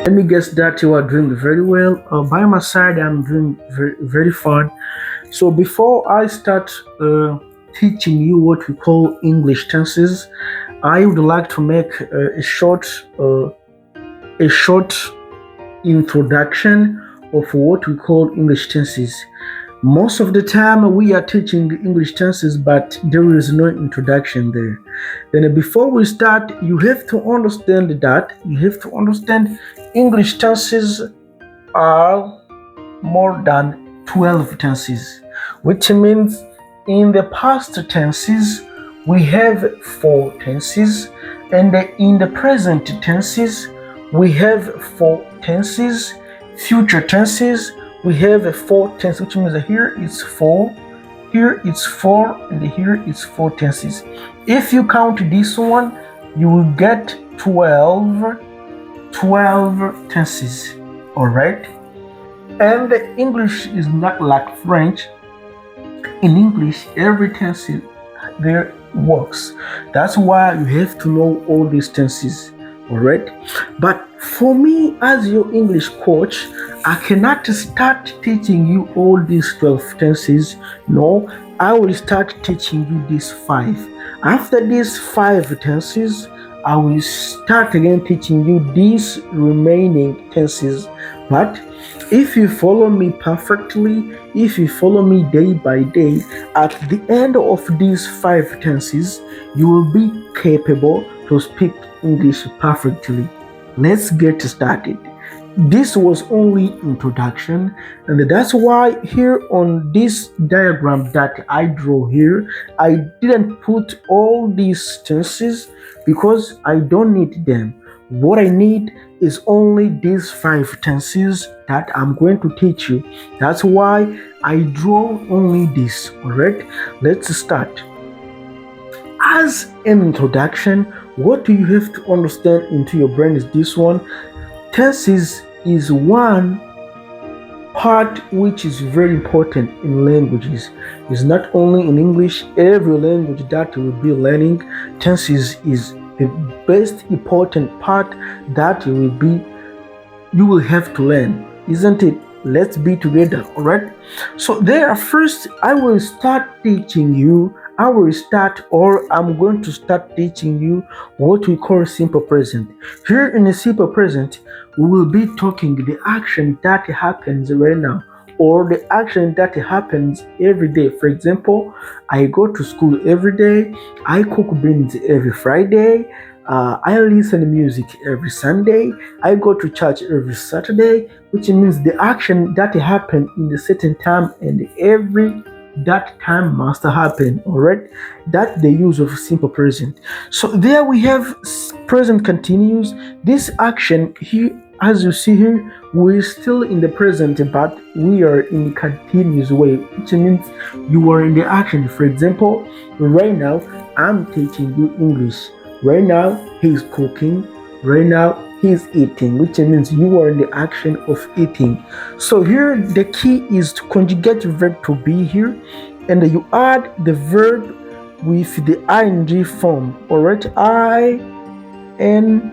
Let me guess that you are doing very well. By my side, I'm doing very fine. So before I start teaching you what we call English tenses, I would like to make a short introduction of what we call English tenses. Most of the time we are teaching English tenses, but there is no introduction there. Then before we start, you have to understand English tenses are more than 12 tenses, which means in the past tenses we have 4 tenses, and in the present tenses we have 4 tenses. Future tenses we have a 4 tense, which means that here it's 4, here it's 4, and here it's 4 tenses. If you count this one, you will get 12 tenses. All right. And English is not like French. In English, every tense there works. That's why you have to know all these tenses. All right. But for me, as your English coach, I cannot start teaching you all these 12 tenses. No, I will start teaching you these 5. After these 5 tenses, I will start again teaching you these remaining tenses. But if you follow me perfectly, if you follow me day by day, at the end of these 5 tenses, you will be capable to speak English perfectly. Let's get started. This was only introduction, and that's why here on this diagram that I draw here, I didn't put all these tenses because I don't need them. What I need is only these 5 tenses that I'm going to teach you. That's why I draw only this. All right, let's start. As an introduction, what do you have to understand into your brain is this one. Tenses is one part which is very important in languages. It's not only in English, every language that you will be learning, tenses is the best important part that you will have to learn, isn't it? Let's be together. All right. So there, first I will start teaching you. I'm going to start teaching you what we call simple present. Here in the simple present, we will be talking the action that happens right now, or the action that happens every day. For example, I go to school every day, I cook beans every Friday, I listen to music every Sunday, I go to church every Saturday, which means the action that happened in the certain time and every that time must happen. All right, that's the use of simple present. So there we have present continuous. This action here, as you see here, we're still in the present, but we are in a continuous way, which means you are in the action. For example, right now I'm teaching you English. Right now he's cooking. Right now he's eating, which means you are in the action of eating. So here the key is to conjugate the verb to be here, and you add the verb with the ing form. All right, ing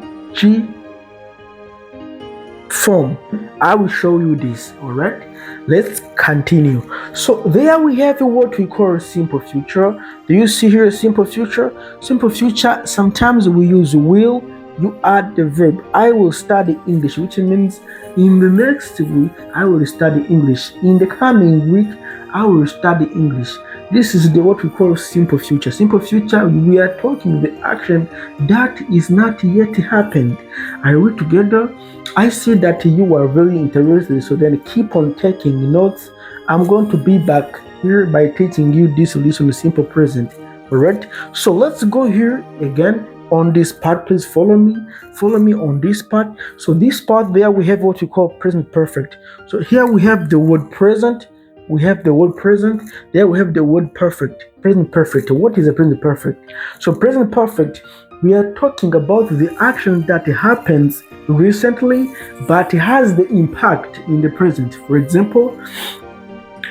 form. I will show you this. All right, let's continue. So there we have what we call simple future. Do you see here simple future? Simple future, sometimes we use will. You add the verb. I will study English, which means in the next week I will study English. In the coming week I will study English. This is what we call simple future. Simple future, we are talking the action that is not yet happened. Are we together? I see that you are very interested, so then keep on taking notes. I'm going to be back here by teaching you this lesson, simple present. All right, so let's go here again on this part. Please follow me on this part. So this part, there we have what we call present perfect. So here we have the word present, we have the word present, there we have the word perfect. Present perfect, what is a present perfect? So present perfect, we are talking about the action that happens recently but has the impact in the present. For example,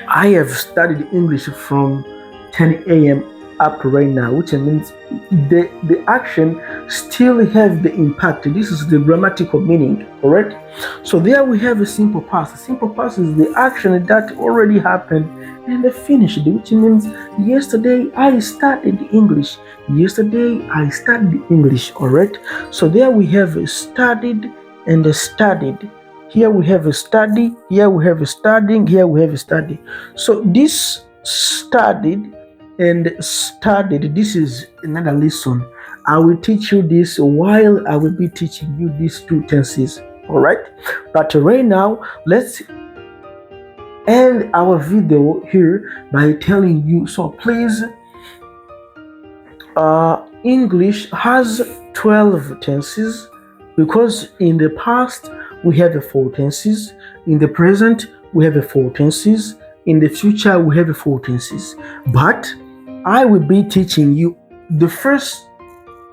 I have studied English from 10 a.m. up right now, which means the action still have the impact. This is the grammatical meaning, correct? So there we have a simple past. A simple past is the action that already happened and finished, which means yesterday I studied English. Yesterday I studied English, alright? So there we have studied and studied. Here we have a study, here we have a studying, here we have a study. So this studied and studied, this is another lesson. I will teach you this while I will be teaching you these two tenses. Alright? But right now, let's end our video here by telling you, so please, English has 12 tenses, because in the past we have 4 tenses, in the present we have 4 tenses, in the future we have 4 tenses. But I will be teaching you the first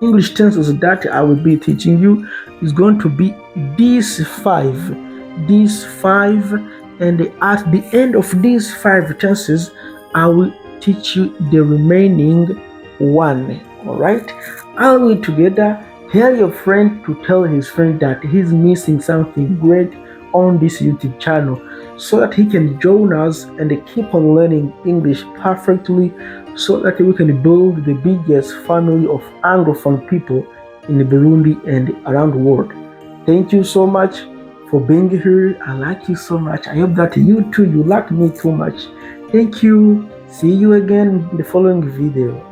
English tenses that I will be teaching you is going to be these 5. These 5, and at the end of these 5 tenses, I will teach you the remaining 1. Alright? I will together tell your friend to tell his friend that he's missing something great on this YouTube channel, so that he can join us and keep on learning English perfectly, so that we can build the biggest family of Anglophone people in Burundi and around the world. Thank you so much for being here. I like you so much. I hope that you too, you like me too much. Thank you. See you again in the following video.